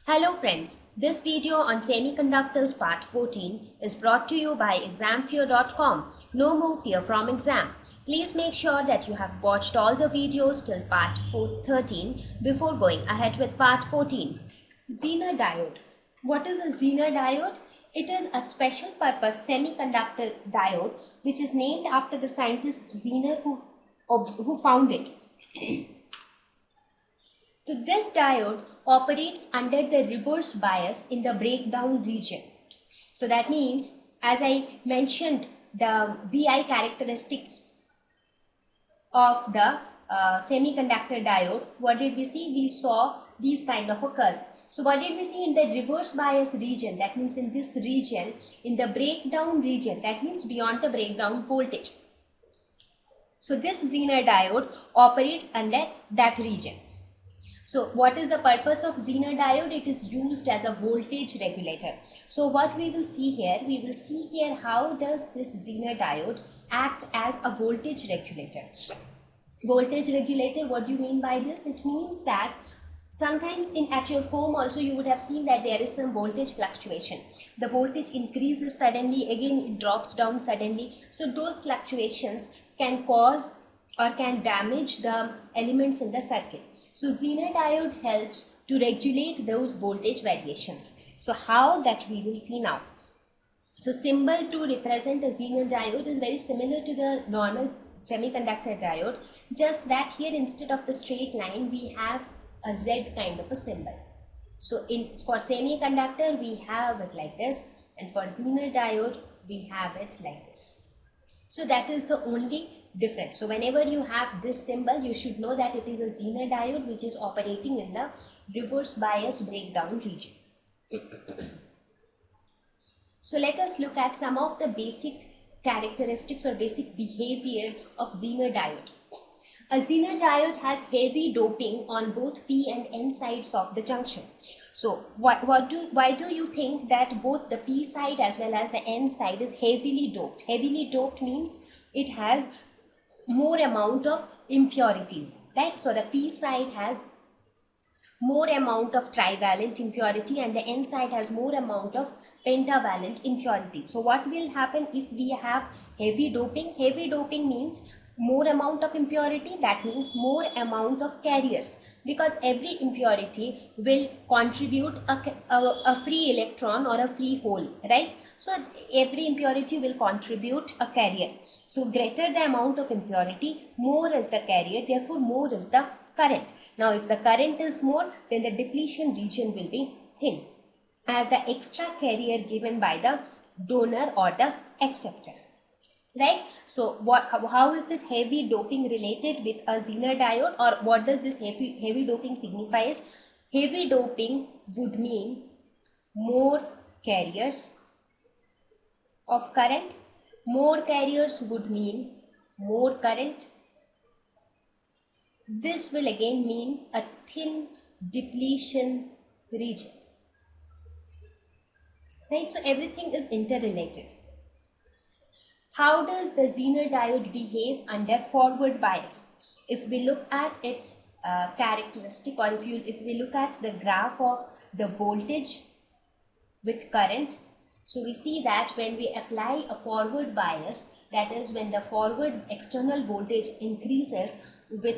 Hello friends, this video on semiconductors part 14 is brought to you by examfear.com. No more fear from exam. Please make sure that you have watched all the videos till part 13 before going ahead with part 14. Zener diode. What is a Zener diode? It is a special purpose semiconductor diode which is named after the scientist Zener who found it. So this diode operates under the reverse bias in the breakdown region. So that means, as I mentioned, the VI characteristics of the semiconductor diode, what did we see? We saw these kind of a curve. So what did we see in the reverse bias region? That means in this region, in the breakdown region, that means beyond the breakdown voltage. So this Zener diode operates under that region. So what is the purpose of Zener diode? It is used as a voltage regulator. So what we will see here, how does this Zener diode act as a voltage regulator. Voltage regulator, what do you mean by this? It means that sometimes at your home also you would have seen that there is some voltage fluctuation. The voltage increases suddenly, again it drops down suddenly. So those fluctuations can cause or can damage the elements in the circuit. So Zener diode helps to regulate those voltage variations. So how, that we will see now. So symbol to represent a Zener diode is very similar to the normal semiconductor diode, just that here instead of the straight line we have a Z kind of a symbol. So for semiconductor we have it like this, and for Zener diode we have it like this. So that is the only difference. So whenever you have this symbol, you should know that it is a Zener diode which is operating in the reverse bias breakdown region. So let us look at some of the basic characteristics or basic behavior of Zener diode. A Zener diode has heavy doping on both P and N sides of the junction. So why do you think that both the P side as well as the N side is heavily doped? Heavily doped means it has more amount of impurities, right? So the P side has more amount of trivalent impurity and the N side has more amount of pentavalent impurity. So what will happen if we have heavy doping? Heavy doping means more amount of impurity, that means more amount of carriers, because every impurity will contribute a free electron or a free hole, right? So every impurity will contribute a carrier. So greater the amount of impurity, more is the carrier, therefore more is the current. Now if the current is more, then the depletion region will be thin, as the extra carrier given by the donor or the acceptor. Right? So how is this heavy doping related with a Zener diode, or what does this heavy doping signifies? Heavy doping would mean more carriers of current. More carriers would mean more current. This will again mean a thin depletion region. Right? So everything is interrelated. How does the Zener diode behave under forward bias? If we look at its characteristic, or if we look at the graph of the voltage with current, so we see that when we apply a forward bias, that is when the forward external voltage increases with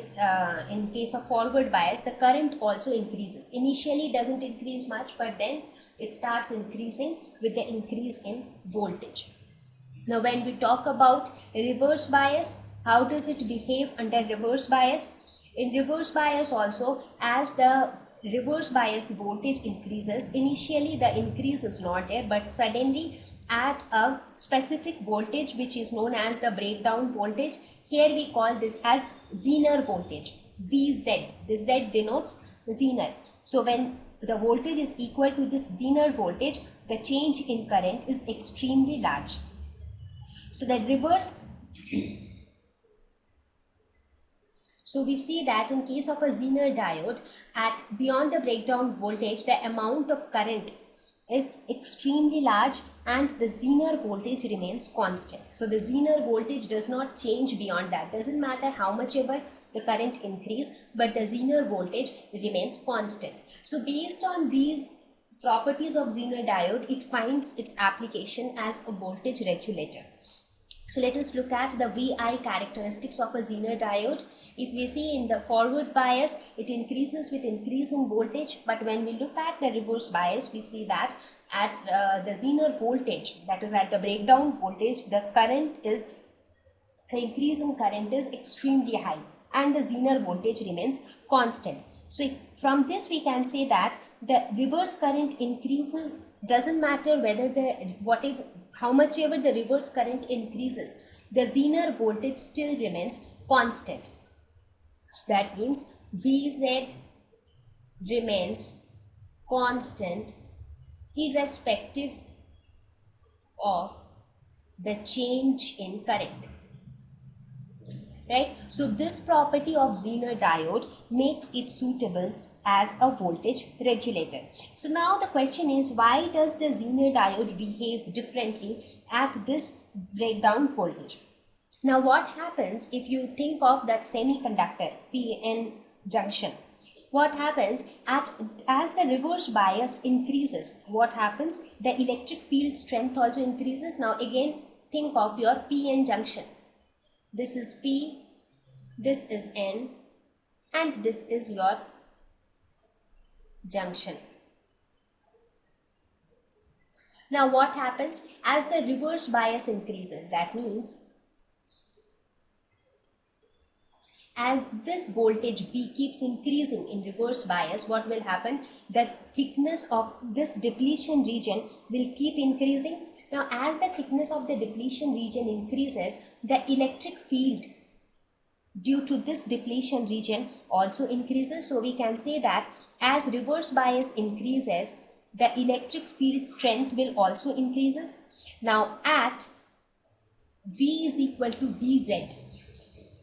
in case of forward bias, the current also increases. Initially it doesn't increase much, but then it starts increasing with the increase in voltage. Now when we talk about reverse bias, how does it behave under reverse bias? In reverse bias also, as the reverse bias voltage increases, initially the increase is not there, but suddenly at a specific voltage which is known as the breakdown voltage, here we call this as Zener voltage, VZ. This Z denotes Zener. So when the voltage is equal to this Zener voltage, the change in current is extremely large. So the reverse, so we see that in case of a Zener diode, at beyond the breakdown voltage, the amount of current is extremely large and the Zener voltage remains constant. So the Zener voltage does not change beyond that. Doesn't matter how much ever the current increase, but the Zener voltage remains constant. So based on these properties of Zener diode, it finds its application as a voltage regulator. So let us look at the VI characteristics of a Zener diode. If we see in the forward bias, it increases with increase in voltage, but when we look at the reverse bias, we see that at the Zener voltage, that is at the breakdown voltage, the increase in current is extremely high and the Zener voltage remains constant. So from this we can say that the reverse current increases, doesn't matter whether how much ever the reverse current increases, the Zener voltage still remains constant. So that means Vz remains constant irrespective of the change in current. Right? So this property of Zener diode makes it suitable as a voltage regulator. So now the question is, why does the Zener diode behave differently at this breakdown voltage? Now what happens if you think of that semiconductor PN junction? What happens as the reverse bias increases, what happens? The electric field strength also increases. Now again think of your PN junction. This is P, this is N, and this is your junction. Now what happens as the reverse bias increases? That means as this voltage V keeps increasing in reverse bias, what will happen? The thickness of this depletion region will keep increasing. Now as the thickness of the depletion region increases, the electric field due to this depletion region also increases. So we can say that as reverse bias increases, the electric field strength will also increases. Now at V is equal to Vz,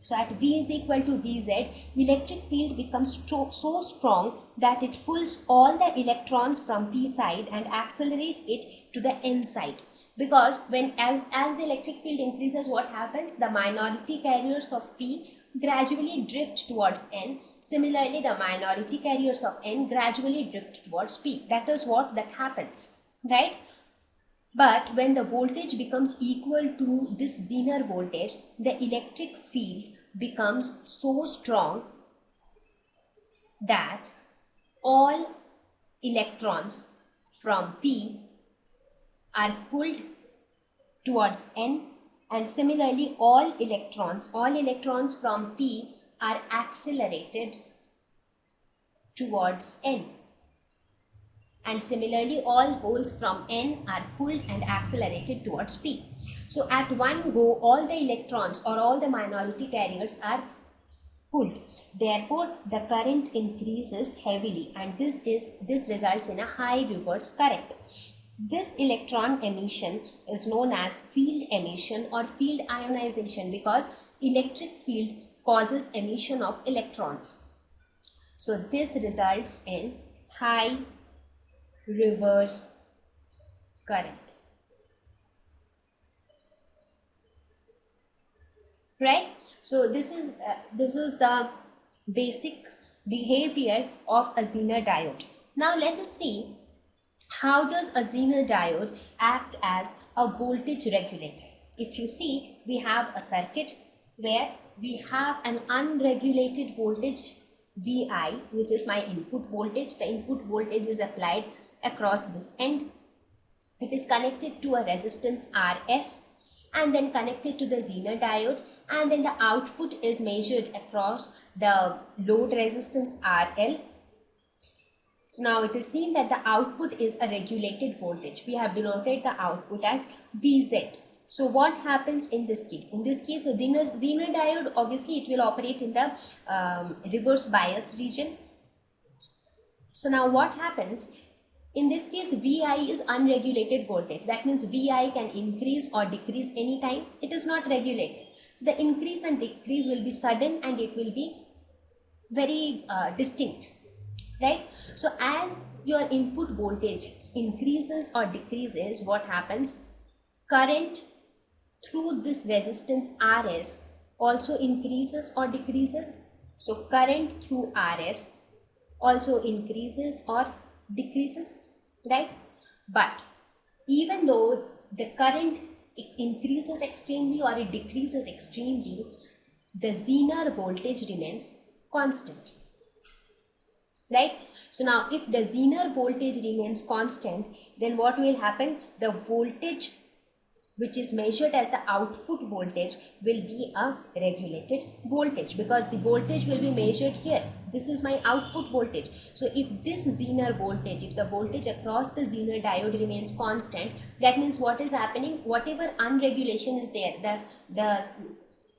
so at V is equal to Vz, electric field becomes so strong that it pulls all the electrons from P side and accelerate it to the N side. Because as the electric field increases, what happens? The minority carriers of P gradually drift towards N. Similarly, the minority carriers of N gradually drift towards P. That is what that happens, right? But when the voltage becomes equal to this Zener voltage, the electric field becomes so strong that all electrons from P are pulled towards N, and similarly all electrons from P are accelerated towards N, and similarly all holes from N are pulled and accelerated towards P. So at one go all the electrons or all the minority carriers are pulled. Therefore the current increases heavily, and this results in a high reverse current. This electron emission is known as field emission or field ionization, because electric field causes emission of electrons. So this results in high reverse current. Right? So this is the basic behavior of a Zener diode. Now let us see, how does a Zener diode act as a voltage regulator? If you see, we have a circuit where we have an unregulated voltage Vi, which is my input voltage. The input voltage is applied across this end. It is connected to a resistance Rs and then connected to the Zener diode, and then the output is measured across the load resistance RL. So now it is seen that the output is a regulated voltage. We have denoted the output as Vz. So what happens in this case? In this case, a Zener diode, obviously it will operate in the reverse bias region. So now what happens? In this case, Vi is unregulated voltage. That means Vi can increase or decrease anytime. It is not regulated. So the increase and decrease will be sudden and it will be very distinct. Right? So as your input voltage increases or decreases, what happens? Current through this resistance Rs also increases or decreases. So current through Rs also increases or decreases. right? But even though the current increases extremely or it decreases extremely, the Zener voltage remains constant, right? So now if the Zener voltage remains constant, then what will happen? The voltage which is measured as the output voltage will be a regulated voltage, because the voltage will be measured here. This is my output voltage. So if this Zener voltage, if the voltage across the Zener diode remains constant, that means what is happening? Whatever unregulation is there, the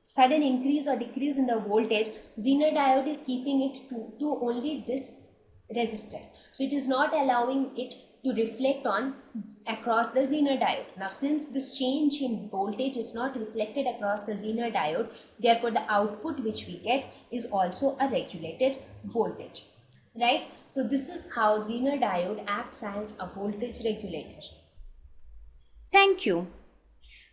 sudden increase or decrease in the voltage, Zener diode is keeping it to only this resistor. So it is not allowing it to reflect on across the Zener diode. Now since this change in voltage is not reflected across the Zener diode, therefore the output which we get is also a regulated voltage, right? So this is how Zener diode acts as a voltage regulator. Thank you.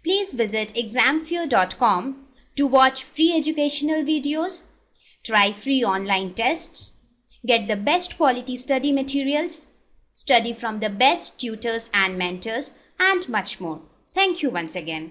Please visit examfear.com to watch free educational videos, try free online tests, get the best quality study materials, study from the best tutors and mentors, and much more. Thank you once again.